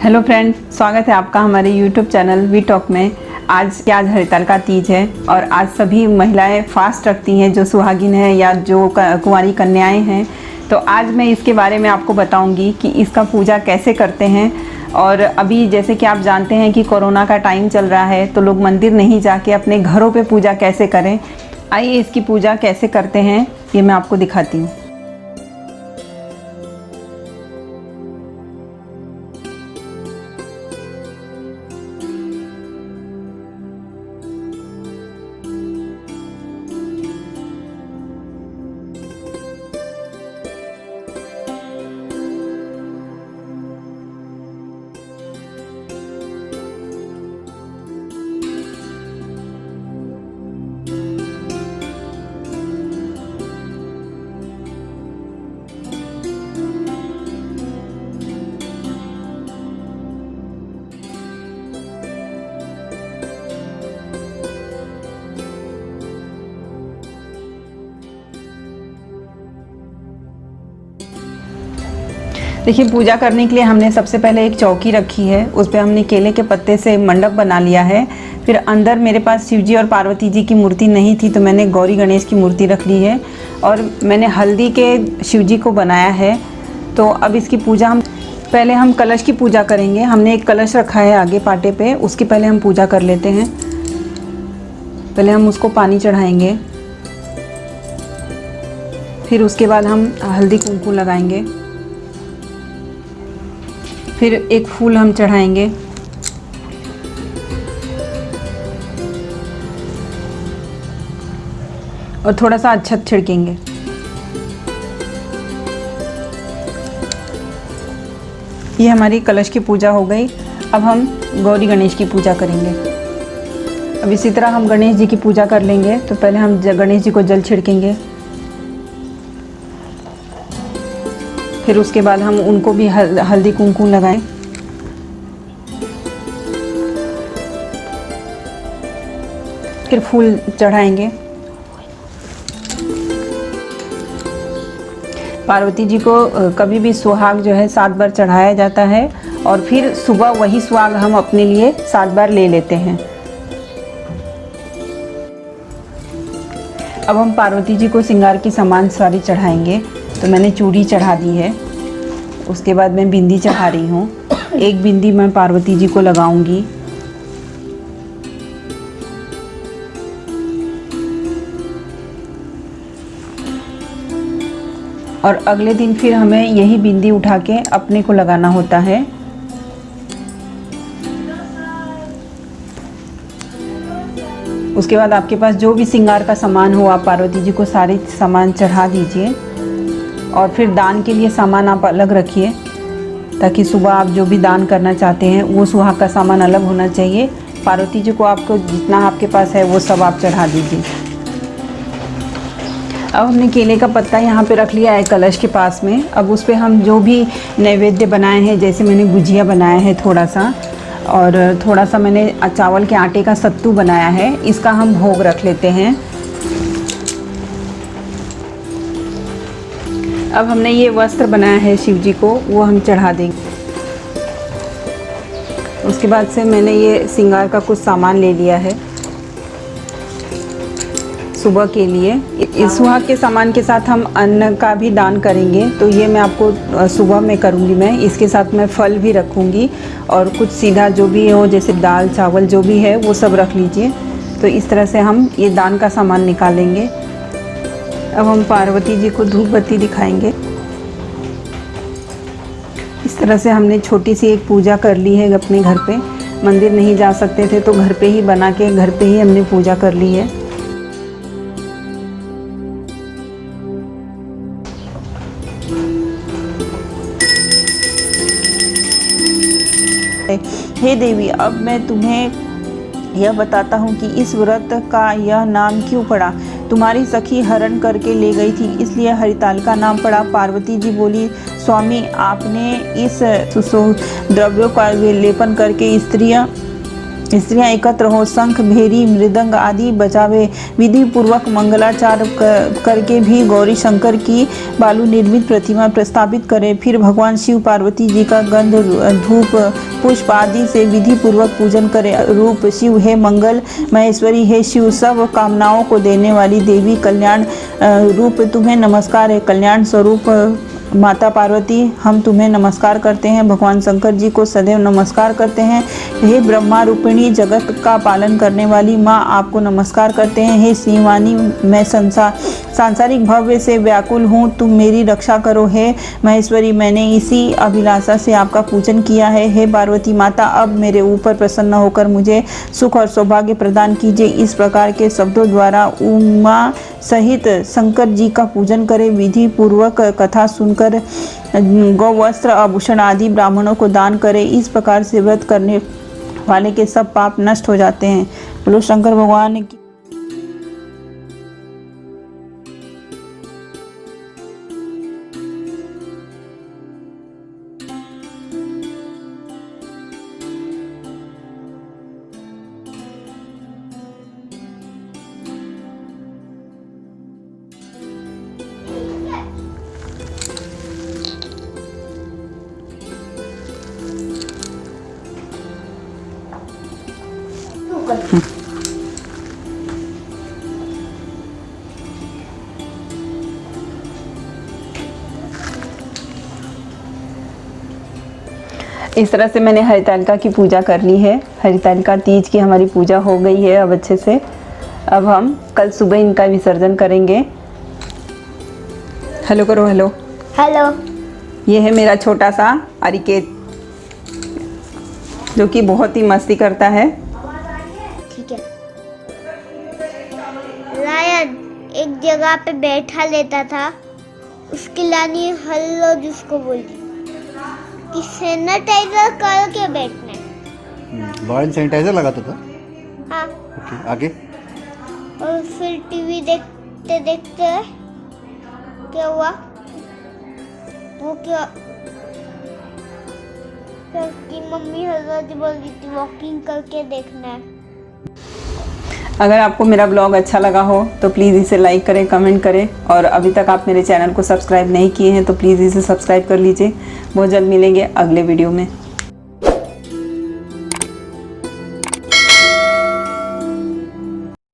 Hello friend, स्वागत है आपका हमारे यूट्यूब चैनल वी टॉक में। आज हरितालिका तीज है और आज सभी महिलाएं फास्ट रखती हैं जो सुहागिन हैं या जो कुंवारी कन्याएं हैं। तो आज मैं इसके बारे में आपको बताऊंगी कि इसका पूजा कैसे करते हैं। और अभी जैसे कि आप जानते हैं कि कोरोना का टाइम चल रहा है, तो लोग मंदिर नहीं जाके अपने घरों पे पूजा कैसे करें। आइए इसकी पूजा कैसे करते हैं ये मैं आपको दिखाती हूँ। देखिए, पूजा करने के लिए हमने सबसे पहले एक चौकी रखी है, उस पर हमने केले के पत्ते से मंडप बना लिया है। फिर अंदर मेरे पास शिव जी और पार्वती जी की मूर्ति नहीं थी, तो मैंने गौरी गणेश की मूर्ति रख ली है और मैंने हल्दी के शिव जी को बनाया है। तो अब इसकी पूजा हम कलश की पूजा करेंगे। हमने एक कलश रखा है आगे पाटे पे, उसकी पहले हम पूजा कर लेते हैं। पहले हम उसको पानी चढ़ाएंगे, फिर उसके बाद हम हल्दी कुमकुम लगाएंगे, फिर एक फूल हम चढ़ाएंगे, और थोड़ा सा अक्षत छिड़केंगे। ये हमारी कलश की पूजा हो गई। अब हम गौरी गणेश की पूजा करेंगे। अब इसी तरह हम गणेश जी की पूजा कर लेंगे। तो पहले हम गणेश जी को जल छिड़केंगे, फिर उसके बाद हम उनको भी हल्दी कुमकुम लगाएं। फिर फूल चढ़ाएंगे। पार्वती जी को कभी भी सुहाग जो है 7 बार चढ़ाया जाता है और फिर सुबह वही सुहाग हम अपने लिए 7 बार ले लेते हैं। अब हम पार्वती जी को श्रृंगार की सामान सारी चढ़ाएंगे। तो मैंने चूड़ी चढ़ा दी है, उसके बाद मैं बिंदी चढ़ा रही हूँ। एक बिंदी मैं पार्वती जी को लगाऊंगी। और अगले दिन फिर हमें यही बिंदी उठा के अपने को लगाना होता है। उसके बाद आपके पास जो भी श्रृंगार का सामान हो, आप पार्वती जी को सारे सामान चढ़ा दीजिए। और फिर दान के लिए सामान आप अलग रखिए, ताकि सुबह आप जो भी दान करना चाहते हैं वो सुहाग का सामान अलग होना चाहिए। पार्वती जी को आपको जितना आपके पास है वो सब आप चढ़ा दीजिए। अब हमने केले का पत्ता यहाँ पे रख लिया है कलश के पास में। अब उस पर हम जो भी नैवेद्य बनाए हैं, जैसे मैंने गुजिया बनाया है थोड़ा सा, और थोड़ा सा मैंने चावल के आटे का सत्तू बनाया है, इसका हम भोग रख लेते हैं। अब हमने ये वस्त्र बनाया है शिव जी को, वो हम चढ़ा देंगे। उसके बाद से मैंने ये श्रृंगार का कुछ सामान ले लिया है सुबह के लिए। इस सुहाग के सामान के साथ हम अन्न का भी दान करेंगे, तो ये मैं आपको सुबह में करूँगी। मैं इसके साथ मैं फल भी रखूँगी और कुछ सीधा जो भी हो, जैसे दाल चावल जो भी है वो सब रख लीजिए। तो इस तरह से हम ये दान का सामान निकालेंगे। अब हम पार्वती जी को धूप बत्ती दिखाएंगे। इस तरह से हमने छोटी सी एक पूजा कर ली है अपने घर पे। मंदिर नहीं जा सकते थे तो घर पे ही बना के घर पे ही हमने पूजा कर ली है। हे देवी, अब मैं तुम्हें यह बताता हूँ कि इस व्रत का यह नाम क्यों पड़ा। तुम्हारी सखी हरण करके ले गई थी, इसलिए हरितालिका नाम पड़ा। पार्वती जी बोली, स्वामी आपने इस द्रव्यों का लेपन करके स्त्रियां एकत्र हो शंख भेरी मृदंग आदि बजावे। विधि पूर्वक मंगलाचार करके भी गौरी शंकर की बालू निर्मित प्रतिमा प्रस्थापित करें। फिर भगवान शिव पार्वती जी का गंध धूप पुष्प आदि से विधि पूर्वक पूजन करें। रूप शिव है मंगल महेश्वरी है शिव, सब कामनाओं को देने वाली देवी, कल्याण रूप तुम्हें नमस्कार है। कल्याण स्वरूप माता पार्वती हम तुम्हें नमस्कार करते हैं। भगवान शंकर जी को सदैव नमस्कार करते हैं। हे ब्रह्मा रूपिणी जगत का पालन करने वाली माँ आपको नमस्कार करते हैं। हे शिवानी मैं सांसारिक भव्य से व्याकुल हूँ, तुम मेरी रक्षा करो। हे महेश्वरी मैंने इसी अभिलाषा से आपका पूजन किया है। हे पार्वती माता अब मेरे ऊपर प्रसन्न होकर मुझे सुख और सौभाग्य प्रदान कीजिए। इस प्रकार के शब्दों द्वारा उमा सहित शंकर जी का पूजन करें। विधि पूर्वक कथा सुनकर गौ वस्त्र आभूषण आदि ब्राह्मणों को दान करें। इस प्रकार से व्रत करने वाले के सब पाप नष्ट हो जाते हैं। बोलो शंकर भगवान की। इस तरह से मैंने हरितालिका की पूजा कर ली है। हरितालिका तीज की हमारी पूजा हो गई है अब अच्छे से। अब हम कल सुबह इनका विसर्जन करेंगे। हेलो करो, हेलो हेलो। ये है मेरा छोटा सा अरिकेत जो कि बहुत ही मस्ती करता है। ठीक है। लायन एक जगह पे बैठा लेता था, उसकी लानी हल्लो जिसको बोली कि सैनिटाइजर करके बैठना है। लॉयन सैनिटाइजर लगाता था। हाँ। ओके, आगे। और फिर टीवी देखते देखते क्या हुआ, वो क्या कि मम्मी हजरत बोल रही थी वॉकिंग करके देखना है। अगर आपको मेरा ब्लॉग अच्छा लगा हो तो प्लीज़ इसे लाइक करें, कमेंट करें और अभी तक आप मेरे चैनल को सब्सक्राइब नहीं किए हैं तो प्लीज़ इसे सब्सक्राइब कर लीजिए। बहुत जल्द मिलेंगे अगले वीडियो में।